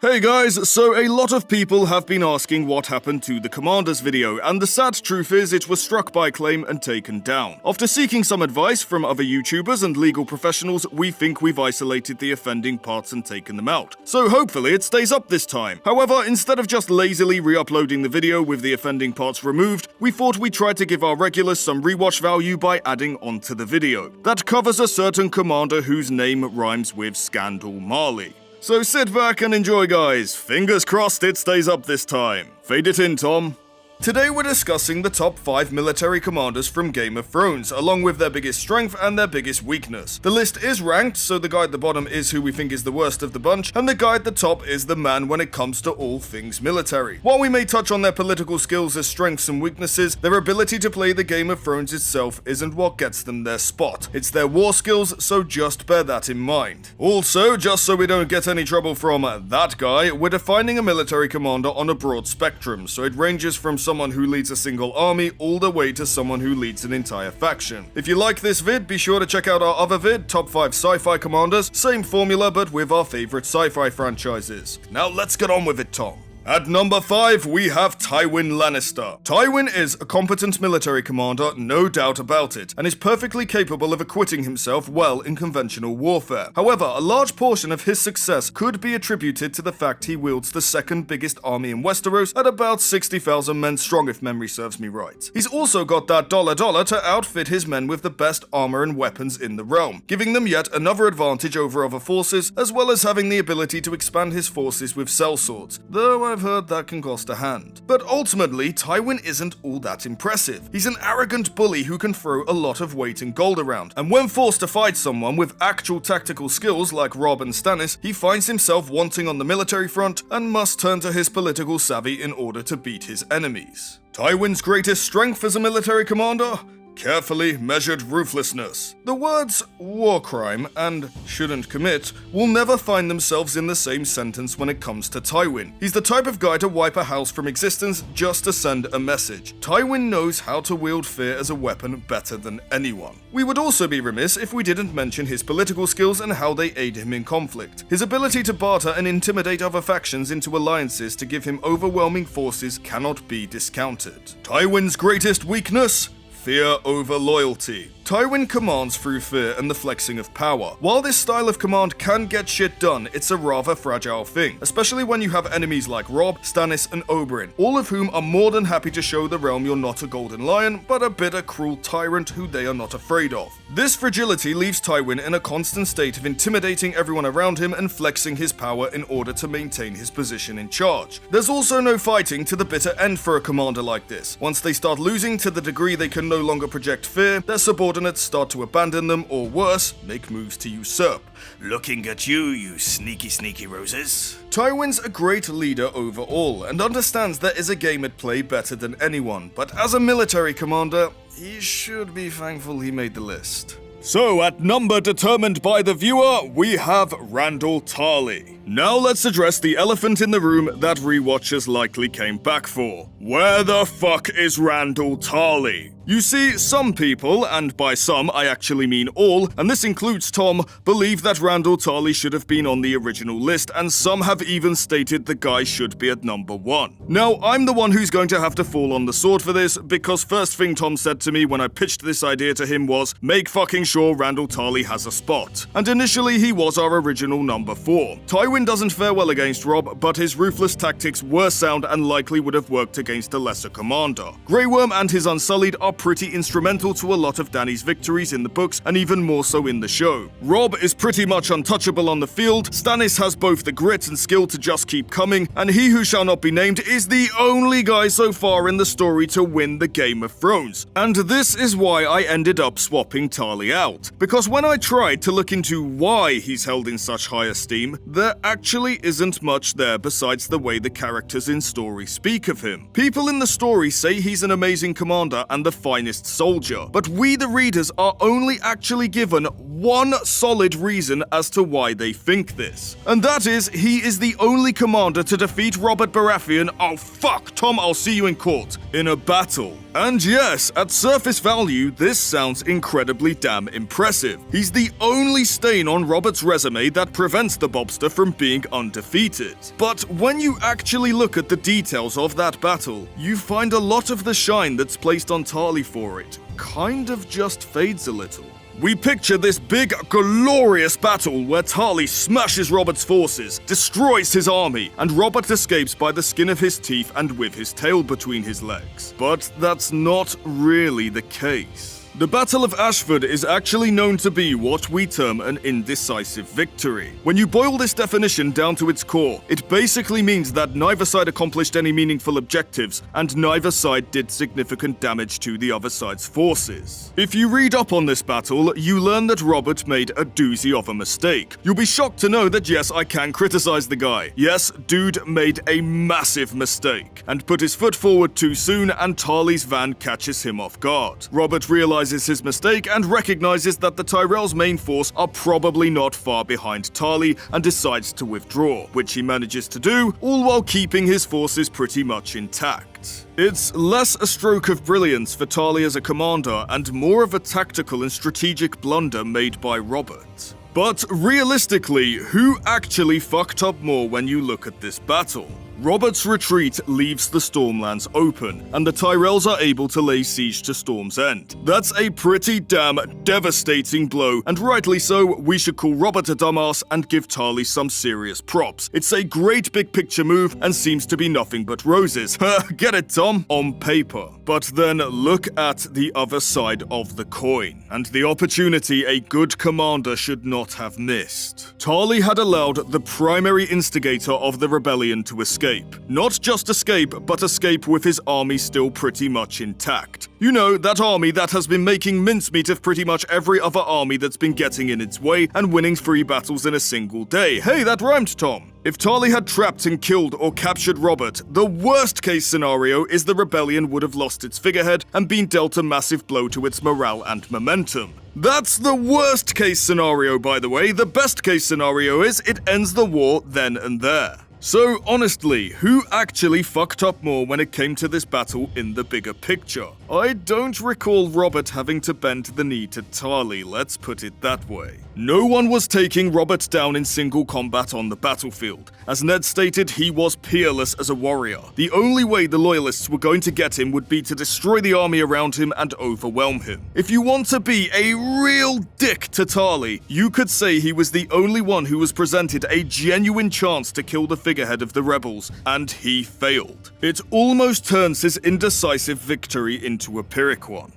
Hey guys, so a lot of people have been asking what happened to the Commanders video, and the sad truth is it was struck by claim and taken down. After seeking some advice from other YouTubers and legal professionals, we think we've isolated the offending parts and taken them out. So hopefully it stays up this time. However, instead of just lazily re-uploading the video with the offending parts removed, we thought we'd try to give our regulars some rewatch value by adding onto the video. That covers a certain commander whose name rhymes with Scandal Marley. So sit back and enjoy, guys. Fingers crossed it stays up this time. Fade it in, Tom. Today we're discussing the top 5 military commanders from Game of Thrones, along with their biggest strength and their biggest weakness. The list is ranked, so the guy at the bottom is who we think is the worst of the bunch, and the guy at the top is the man when it comes to all things military. While we may touch on their political skills as strengths and weaknesses, their ability to play the Game of Thrones itself isn't what gets them their spot. It's their war skills, so just bear that in mind. Also, just so we don't get any trouble from that guy, we're defining a military commander on a broad spectrum, so it ranges from someone who leads a single army all the way to someone who leads an entire faction. If you like this vid, be sure to check out our other vid, Top 5 Sci-Fi Commanders, same formula but with our favorite sci-fi franchises. Now let's get on with it, Tom. At number 5, we have Tywin Lannister. Tywin is a competent military commander, no doubt about it, and is perfectly capable of acquitting himself well in conventional warfare. However, a large portion of his success could be attributed to the fact he wields the second biggest army in Westeros at about 60,000 men strong if memory serves me right. He's also got that dollar to outfit his men with the best armor and weapons in the realm, giving them yet another advantage over other forces, as well as having the ability to expand his forces with sellswords, though I've heard that can cost a hand. But ultimately, Tywin isn't all that impressive. He's an arrogant bully who can throw a lot of weight and gold around, and when forced to fight someone with actual tactical skills like Robb and Stannis, he finds himself wanting on the military front and must turn to his political savvy in order to beat his enemies. Tywin's greatest strength as a military commander? Carefully measured ruthlessness. The words war crime and shouldn't commit will never find themselves in the same sentence when it comes to Tywin. He's the type of guy to wipe a house from existence just to send a message. Tywin knows how to wield fear as a weapon better than anyone. We would also be remiss if we didn't mention his political skills and how they aid him in conflict. His ability to barter and intimidate other factions into alliances to give him overwhelming forces cannot be discounted. Tywin's greatest weakness? Fear over loyalty. Tywin commands through fear and the flexing of power. While this style of command can get shit done, it's a rather fragile thing, especially when you have enemies like Robb, Stannis, and Oberyn, all of whom are more than happy to show the realm you're not a golden lion, but a bitter, cruel tyrant who they are not afraid of. This fragility leaves Tywin in a constant state of intimidating everyone around him and flexing his power in order to maintain his position in charge. There's also no fighting to the bitter end for a commander like this. Once they start losing to the degree they can no longer project fear, their subordinates start to abandon them, or worse, make moves to usurp. Looking at you, you sneaky roses. Tywin's a great leader overall, and understands there is a game at play better than anyone, but as a military commander, he should be thankful he made the list. So, at number determined by the viewer, we have Randyll Tarly. Now let's address the elephant in the room that rewatchers likely came back for. Where the fuck is Randyll Tarly? You see, some people, and by some I actually mean all, and this includes Tom, believe that Randyll Tarly should have been on the original list, and some have even stated the guy should be at number 1. Now, I'm the one who's going to have to fall on the sword for this, because first thing Tom said to me when I pitched this idea to him was, make fucking sure Randyll Tarly has a spot. And initially he was our original number 4. Tywin doesn't fare well against Robb, but his ruthless tactics were sound and likely would have worked against a lesser commander. Grey Worm and his Unsullied are pretty instrumental to a lot of Dany's victories in the books and even more so in the show. Robb is pretty much untouchable on the field, Stannis has both the grit and skill to just keep coming, and he who shall not be named is the only guy so far in the story to win the Game of Thrones. And this is why I ended up swapping Tarly out, because when I tried to look into why he's held in such high esteem, there actually isn't much there besides the way the characters in story speak of him. People in the story say he's an amazing commander and the finest soldier, but we the readers are only actually given one solid reason as to why they think this. And that is, he is the only commander to defeat Robert Baratheon, oh fuck, Tom, I'll see you in court, in a battle. And yes, at surface value, this sounds incredibly damn impressive. He's the only stain on Robert's resume that prevents the Bobster from from being undefeated. But when you actually look at the details of that battle, you find a lot of the shine that's placed on Tarly for it kind of just fades a little. We picture this big, glorious battle where Tarly smashes Robert's forces, destroys his army, and Robert escapes by the skin of his teeth and with his tail between his legs. But that's not really the case. The Battle of Ashford is actually known to be what we term an indecisive victory. When you boil this definition down to its core, it basically means that neither side accomplished any meaningful objectives, and neither side did significant damage to the other side's forces. If you read up on this battle, you learn that Robert made a doozy of a mistake. You'll be shocked to know that yes, I can criticize the guy. Yes, dude made a massive mistake, and put his foot forward too soon, and Tarly's van catches him off guard. Robert realizes his mistake and recognizes that the Tyrell's main force are probably not far behind Tarly and decides to withdraw, which he manages to do, all while keeping his forces pretty much intact. It's less a stroke of brilliance for Tarly as a commander and more of a tactical and strategic blunder made by Robert. But realistically, who actually fucked up more when you look at this battle? Robert's retreat leaves the Stormlands open, and the Tyrells are able to lay siege to Storm's End. That's a pretty damn devastating blow, and rightly so, we should call Robert a dumbass and give Tarly some serious props. It's a great big picture move and seems to be nothing but roses. Get it, Tom? On paper. But then look at the other side of the coin, and the opportunity a good commander should not have missed. Tarly had allowed the primary instigator of the rebellion to escape. Not just escape, but escape with his army still pretty much intact. You know, that army that has been making mincemeat of pretty much every other army that's been getting in its way and winning 3 battles in a single day. Hey, that rhymed, Tom. If Tarly had trapped and killed or captured Robert, the worst case scenario is the rebellion would have lost its figurehead and been dealt a massive blow to its morale and momentum. That's the worst case scenario, by the way. The best case scenario is it ends the war then and there. So honestly, who actually fucked up more when it came to this battle in the bigger picture? I don't recall Robert having to bend the knee to Tarly, let's put it that way. No one was taking Robert down in single combat on the battlefield. As Ned stated, he was peerless as a warrior. The only way the loyalists were going to get him would be to destroy the army around him and overwhelm him. If you want to be a real dick to Tarly, you could say he was the only one who was presented a genuine chance to kill the figurehead of the rebels, and he failed. It almost turns his indecisive victory into a Pyrrhic one.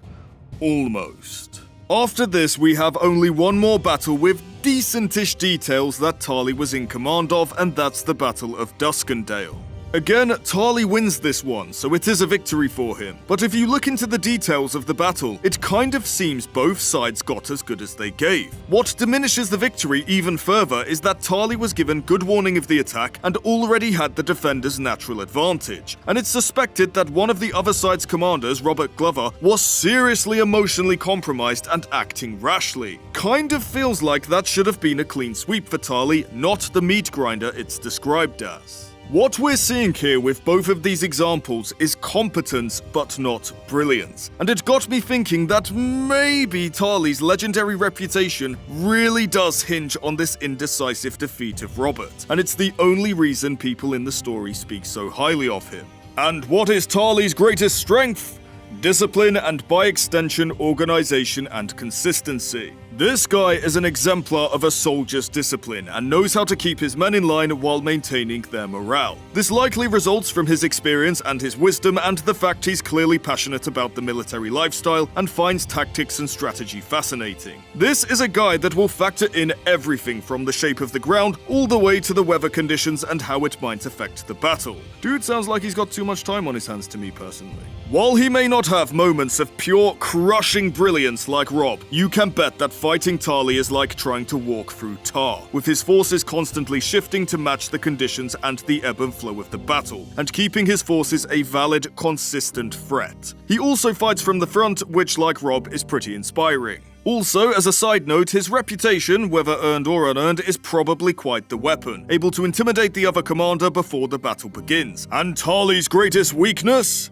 Almost. After this, we have only one more battle with decentish details that Tarly was in command of, and that's the Battle of Duskendale. Again, Tarly wins this one, so it is a victory for him. But if you look into the details of the battle, it kind of seems both sides got as good as they gave. What diminishes the victory even further is that Tarly was given good warning of the attack and already had the defenders' natural advantage. And it's suspected that one of the other side's commanders, Robert Glover, was seriously emotionally compromised and acting rashly. Kind of feels like that should have been a clean sweep for Tarly, not the meat grinder it's described as. What we're seeing here with both of these examples is competence, but not brilliance. And it got me thinking that maybe Tarly's legendary reputation really does hinge on this indecisive defeat of Robert, and it's the only reason people in the story speak so highly of him. And what is Tarly's greatest strength? Discipline and, by extension, organization and consistency. This guy is an exemplar of a soldier's discipline and knows how to keep his men in line while maintaining their morale. This likely results from his experience and his wisdom and the fact he's clearly passionate about the military lifestyle and finds tactics and strategy fascinating. This is a guy that will factor in everything from the shape of the ground all the way to the weather conditions and how it might affect the battle. Dude sounds like he's got too much time on his hands to me personally. While he may not have moments of pure crushing brilliance like Robb, you can bet that fighting Tarly is like trying to walk through tar, with his forces constantly shifting to match the conditions and the ebb and flow of the battle, and keeping his forces a valid, consistent threat. He also fights from the front, which, like Robb, is pretty inspiring. Also, as a side note, his reputation, whether earned or unearned, is probably quite the weapon, able to intimidate the other commander before the battle begins. And Tarly's greatest weakness?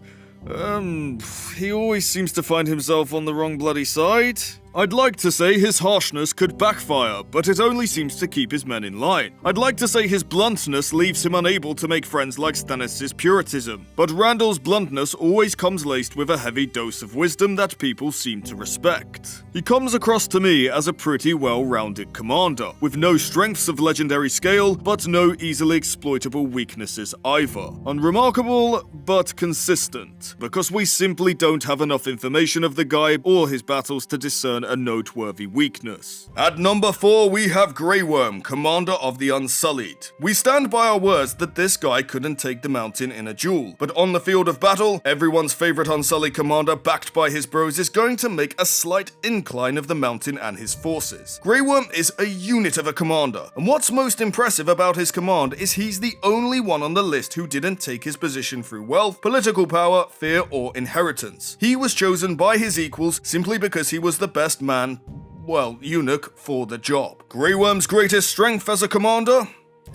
He always seems to find himself on the wrong bloody side. I'd like to say his harshness could backfire, but it only seems to keep his men in line. I'd like to say his bluntness leaves him unable to make friends like Stannis' puritanism, but Randall's bluntness always comes laced with a heavy dose of wisdom that people seem to respect. He comes across to me as a pretty well-rounded commander, with no strengths of legendary scale, but no easily exploitable weaknesses either. Unremarkable, but consistent, because we simply don't have enough information of the guy or his battles to discern a noteworthy weakness. At number 4, we have Grey Worm, Commander of the Unsullied. We stand by our words that this guy couldn't take the mountain in a duel, but on the field of battle, everyone's favorite Unsullied commander backed by his bros is going to make a slight incline of the mountain and his forces. Grey Worm is a unit of a commander, and what's most impressive about his command is he's the only one on the list who didn't take his position through wealth, political power, fear, or inheritance. He was chosen by his equals simply because he was the best man, well, eunuch, for the job. Grey Worm's greatest strength as a commander?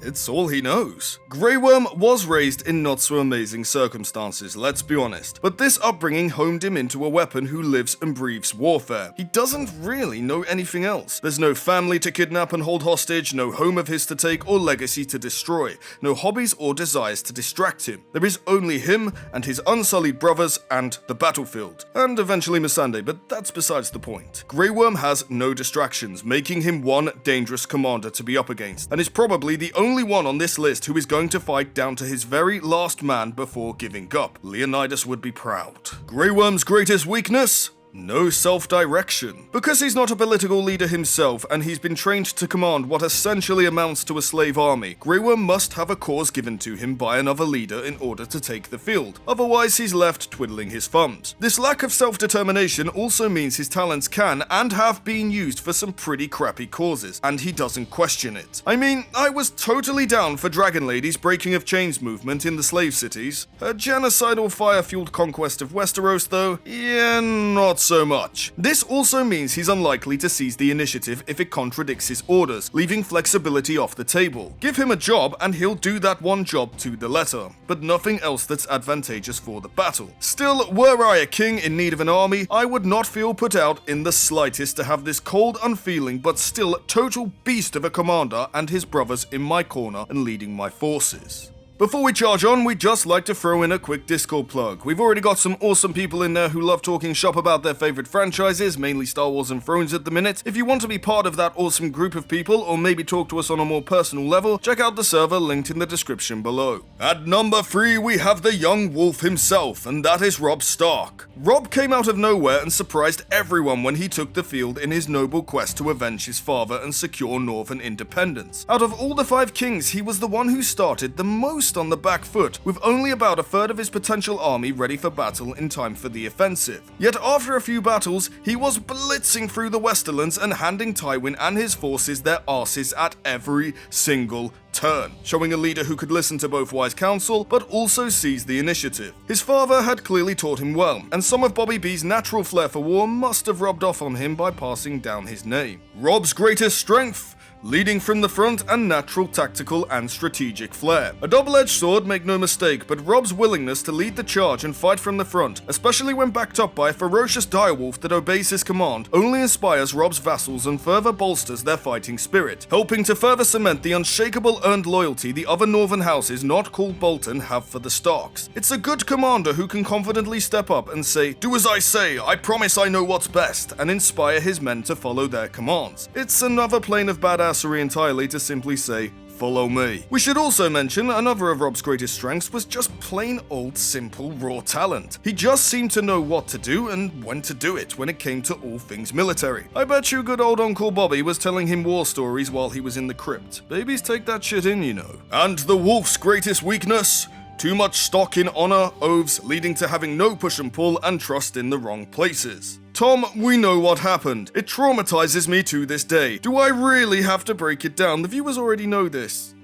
It's all he knows. Grey Worm was raised in not so amazing circumstances, let's be honest, but this upbringing homed him into a weapon who lives and breathes warfare. He doesn't really know anything else. There's no family to kidnap and hold hostage, no home of his to take or legacy to destroy, no hobbies or desires to distract him. There is only him and his unsullied brothers and the battlefield, and eventually Missandei, but that's besides the point. Grey Worm has no distractions, making him one dangerous commander to be up against, and is probably the only one on this list who is going to fight down to his very last man before giving up. Leonidas would be proud. Grey Worm's greatest weakness? No self-direction. Because he's not a political leader himself and he's been trained to command what essentially amounts to a slave army, Grey Worm must have a cause given to him by another leader in order to take the field. Otherwise, he's left twiddling his thumbs. This lack of self-determination also means his talents can and have been used for some pretty crappy causes, and he doesn't question it. I mean, I was totally down for Dragon Lady's breaking of chains movement in the slave cities. Her genocidal fire-fueled conquest of Westeros, though, yeah, not so much. This also means he's unlikely to seize the initiative if it contradicts his orders, leaving flexibility off the table. Give him a job and he'll do that one job to the letter, but nothing else that's advantageous for the battle. Still, were I a king in need of an army, I would not feel put out in the slightest to have this cold, unfeeling, but still total beast of a commander and his brothers in my corner and leading my forces. Before we charge on, we'd just like to throw in a quick Discord plug. We've already got some awesome people in there who love talking shop about their favorite franchises, mainly Star Wars and Thrones at the minute. If you want to be part of that awesome group of people, or maybe talk to us on a more personal level, check out the server linked in the description below. At number 3, we have the young wolf himself, and that is Robb Stark. Robb came out of nowhere and surprised everyone when he took the field in his noble quest to avenge his father and secure northern independence. Out of all the 5 kings, he was the one who started the most on the back foot, with only about a third of his potential army ready for battle in time for the offensive. Yet after a few battles, he was blitzing through the Westerlands and handing Tywin and his forces their arses at every single turn, showing a leader who could listen to both wise counsel but also seize the initiative. His father had clearly taught him well, and some of Bobby B's natural flair for war must have rubbed off on him by passing down his name. Robb's greatest strength? Leading from the front and natural tactical and strategic flair. A double-edged sword, make no mistake, but Robb's willingness to lead the charge and fight from the front, especially when backed up by a ferocious direwolf that obeys his command, only inspires Robb's vassals and further bolsters their fighting spirit, helping to further cement the unshakable earned loyalty the other northern houses not called Bolton have for the Starks. It's a good commander who can confidently step up and say, "Do as I say, I promise I know what's best," and inspire his men to follow their commands. It's another plane of badassery entirely to simply say, "Follow me." We should also mention another of Robb's greatest strengths was just plain old simple raw talent. He just seemed to know what to do and when to do it when it came to all things military. I bet you good old Uncle Bobby was telling him war stories while he was in the crypt. Babies take that shit in, you know. And the wolf's greatest weakness? Too much stock in honor, oaths, leading to having no push and pull and trust in the wrong places. Tom, we know what happened. It traumatizes me to this day. Do I really have to break it down? The viewers already know this.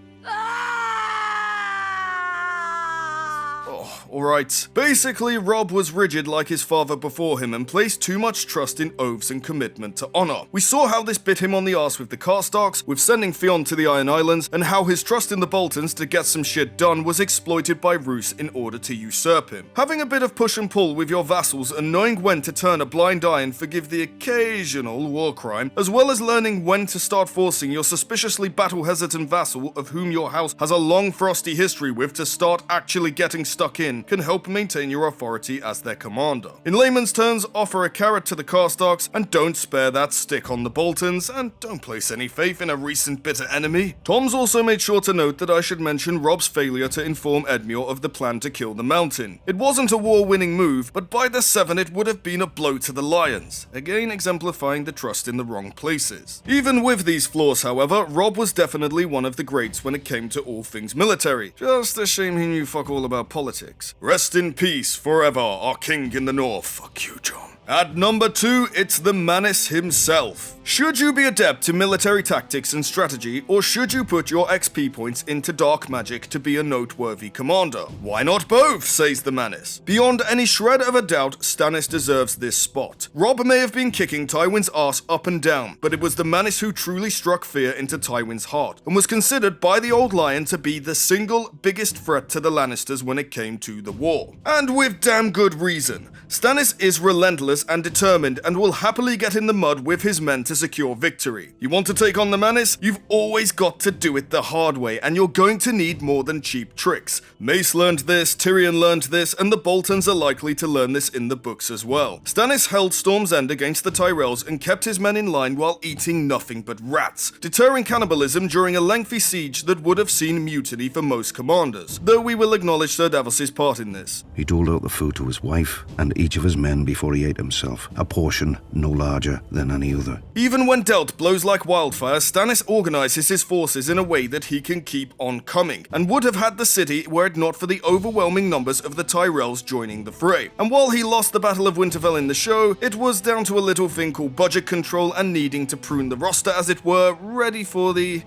alright. Basically, Robb was rigid like his father before him and placed too much trust in oaths and commitment to honor. We saw how this bit him on the arse with the Khal Starks, with sending Theon to the Iron Islands, and how his trust in the Boltons to get some shit done was exploited by Roose in order to usurp him. Having a bit of push and pull with your vassals and knowing when to turn a blind eye and forgive the occasional war crime, as well as learning when to start forcing your suspiciously battle-hesitant vassal of whom your house has a long frosty history with to start actually getting stuck in, can help maintain your authority as their commander. In layman's terms, offer a carrot to the Karstarks and don't spare that stick on the Boltons, and don't place any faith in a recent bitter enemy. Tom's also made sure to note that I should mention Robb's failure to inform Edmure of the plan to kill the Mountain. It wasn't a war-winning move, but by the 7 it would have been a blow to the Lions, again exemplifying the trust in the wrong places. Even with these flaws, however, Robb was definitely one of the greats when it came to all things military. Just a shame he knew fuck all about politics. Rest in peace forever, our king in the north. Fuck you, John. At number 2, it's the Manus himself. Should you be adept to military tactics and strategy, or should you put your XP points into dark magic to be a noteworthy commander? Why not both, says the Manus. Beyond any shred of a doubt, Stannis deserves this spot. Robb may have been kicking Tywin's ass up and down, but it was the Manus who truly struck fear into Tywin's heart, and was considered by the Old Lion to be the single biggest threat to the Lannisters when it came to the war. And with damn good reason. Stannis is relentless and determined and will happily get in the mud with his men to secure victory. You want to take on the Manus? You've always got to do it the hard way, and you're going to need more than cheap tricks. Mace learned this, Tyrion learned this, and the Boltons are likely to learn this in the books as well. Stannis held Storm's End against the Tyrells and kept his men in line while eating nothing but rats, deterring cannibalism during a lengthy siege that would have seen mutiny for most commanders, though we will acknowledge Sir Davos's part in this. He doled out the food to his wife and each of his men before he ate himself, a portion no larger than any other. Even when dealt blows like wildfire, Stannis organizes his forces in a way that he can keep on coming, and would have had the city were it not for the overwhelming numbers of the Tyrells joining the fray. And while he lost the Battle of Winterfell in the show, it was down to a little thing called budget control and needing to prune the roster, as it were, ready for the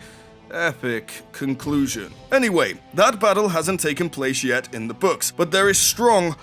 epic conclusion. Anyway, that battle hasn't taken place yet in the books, but there is strong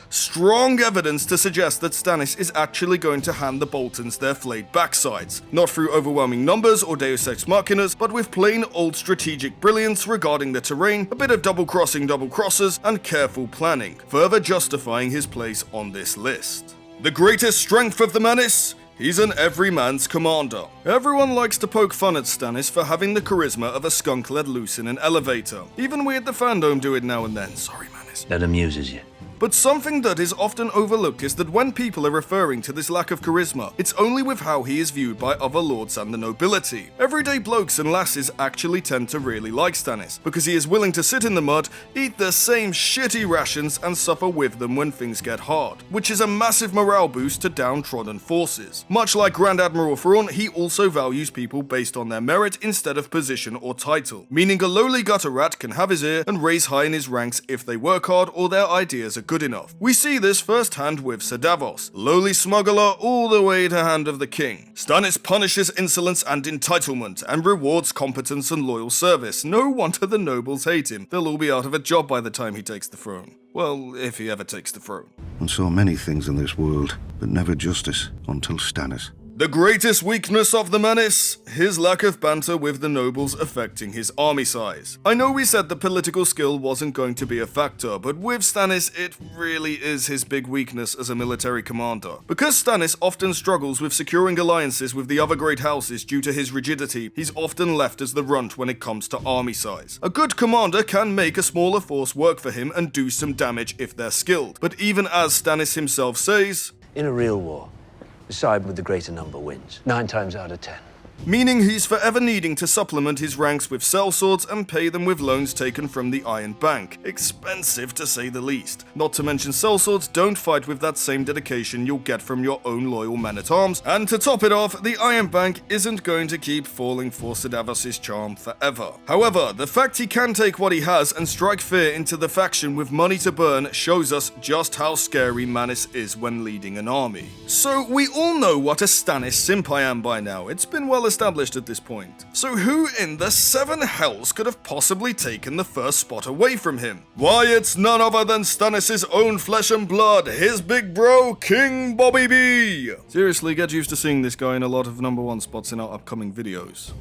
evidence to suggest that Stannis is actually going to hand the Boltons their flayed backsides. Not through overwhelming numbers or Deus Ex Machinas, but with plain old strategic brilliance regarding the terrain, a bit of double-crossing double-crossers, and careful planning, further justifying his place on this list. The greatest strength of the Manus? He's an everyman's commander. Everyone likes to poke fun at Stannis for having the charisma of a skunk let loose in an elevator. Even we at the Fandome do it now and then. Sorry, Manus. That amuses you. But something that is often overlooked is that when people are referring to this lack of charisma, it's only with how he is viewed by other lords and the nobility. Everyday blokes and lasses actually tend to really like Stannis, because he is willing to sit in the mud, eat the same shitty rations, and suffer with them when things get hard, which is a massive morale boost to downtrodden forces. Much like Grand Admiral Thrawn, he also values people based on their merit instead of position or title, meaning a lowly gutter rat can have his ear and raise high in his ranks if they work hard or their ideas are good enough. We see this firsthand with Sir Davos, lowly smuggler all the way to Hand of the King. Stannis punishes insolence and entitlement, and rewards competence and loyal service. No wonder the nobles hate him. They'll all be out of a job by the time he takes the throne. Well, if he ever takes the throne. And so many things in this world, but never justice until Stannis. The greatest weakness of the Manus? His lack of banter with the nobles affecting his army size. I know we said the political skill wasn't going to be a factor, but with Stannis, it really is his big weakness as a military commander. Because Stannis often struggles with securing alliances with the other great houses due to his rigidity, he's often left as the runt when it comes to army size. A good commander can make a smaller force work for him and do some damage if they're skilled, but even as Stannis himself says, In a real war, the side with the greater number wins, 9 times out of 10. Meaning he's forever needing to supplement his ranks with sellswords and pay them with loans taken from the Iron Bank. Expensive to say the least. Not to mention sellswords don't fight with that same dedication you'll get from your own loyal men-at-arms, and to top it off, the Iron Bank isn't going to keep falling for Sir Davos's charm forever. However, the fact he can take what he has and strike fear into the faction with money to burn shows us just how scary Manus is when leading an army. So we all know what a Stannis simp I am by now. It's been well well established at this point. So who in the seven hells could have possibly taken the first spot away from him? Why, it's none other than Stannis' own flesh and blood, his big bro, King Bobby B! Seriously, get used to seeing this guy in a lot of #1 spots in our upcoming videos.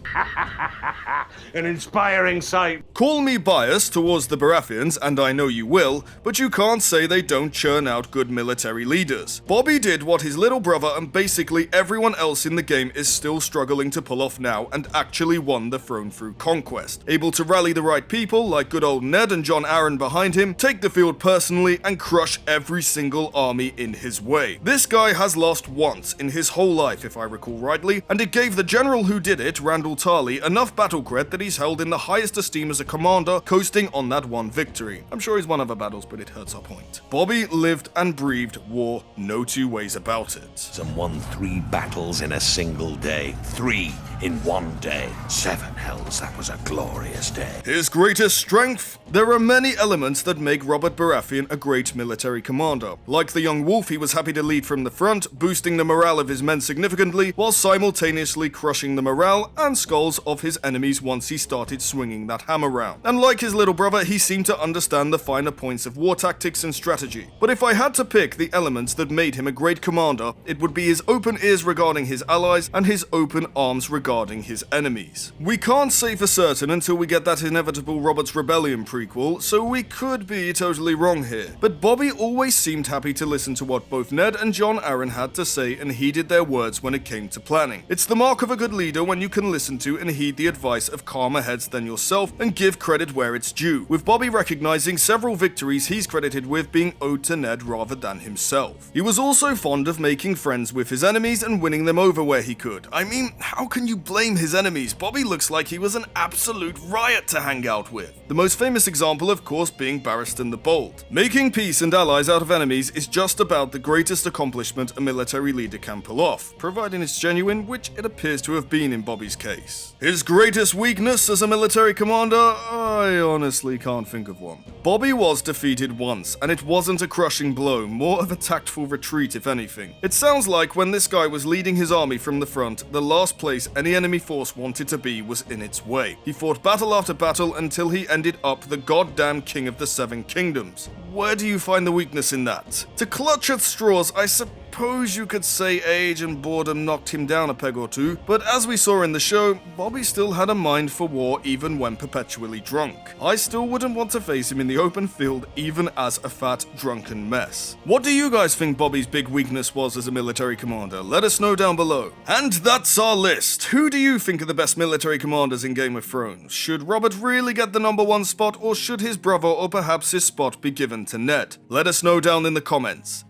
An inspiring sight. Call me biased towards the Baratheons, and I know you will, but you can't say they don't churn out good military leaders. Bobby did what his little brother and basically everyone else in the game is still struggling to pull off now, and actually won the throne through conquest. Able to rally the right people, like good old Ned and Jon Arryn behind him, take the field personally, and crush every single army in his way. This guy has lost once in his whole life, if I recall rightly, and it gave the general who did it, Randall Tarley, enough battle cred that he's held in the highest esteem as a commander, coasting on that one victory. I'm sure he's won other battles, but it hurts our point. Bobby lived and breathed war, no two ways about it. Some won 3 battles in a single day. 3 in one day. 7 hells, that was a glorious day. His greatest strength? There are many elements that make Robert Baratheon a great military commander. Like the young wolf, he was happy to lead from the front, boosting the morale of his men significantly, while simultaneously crushing the morale and skulls of his enemies once he started swinging that hammer round. And like his little brother, he seemed to understand the finer points of war tactics and strategy. But if I had to pick the elements that made him a great commander, it would be his open ears regarding his allies and his open arms regarding his enemies. We can't say for certain until we get that inevitable Robert's Rebellion prequel, so we could be totally wrong here. But Bobby always seemed happy to listen to what both Ned and Jon Arryn had to say and heeded their words when it came to planning. It's the mark of a good leader when you can listen to and heed the advice of calmer heads than yourself and give credit where it's due, with Bobby recognizing several victories he's credited with being owed to Ned rather than himself. He was also fond of making friends with his enemies and winning them over where he could. I mean, how can you blame his enemies? Bobby looks like he was an absolute riot to hang out with. The most famous example, of course, being Barristan the Bold. Making peace and allies out of enemies is just about the greatest accomplishment a military leader can pull off, providing it's genuine, which it appears to have been in Bobby's case. His greatest weakness as a military commander? I honestly can't think of one. Bobby was defeated once, and it wasn't a crushing blow, more of a tactful retreat if anything. It sounds like when this guy was leading his army from the front, the last place any enemy force wanted to be was in its way. He fought battle after battle until he ended up the goddamn king of the 7 kingdoms. Where do you find the weakness in that? To clutch at straws, I suppose you could say age and boredom knocked him down a peg or two, but as we saw in the show, Bobby still had a mind for war even when perpetually drunk. I still wouldn't want to face him in the open field even as a fat, drunken mess. What do you guys think Bobby's big weakness was as a military commander? Let us know down below. And that's our list. Who do you think are the best military commanders in Game of Thrones? Should Robert really get the #1 spot, or should his brother or perhaps his spot be given to Ned? Let us know down in the comments.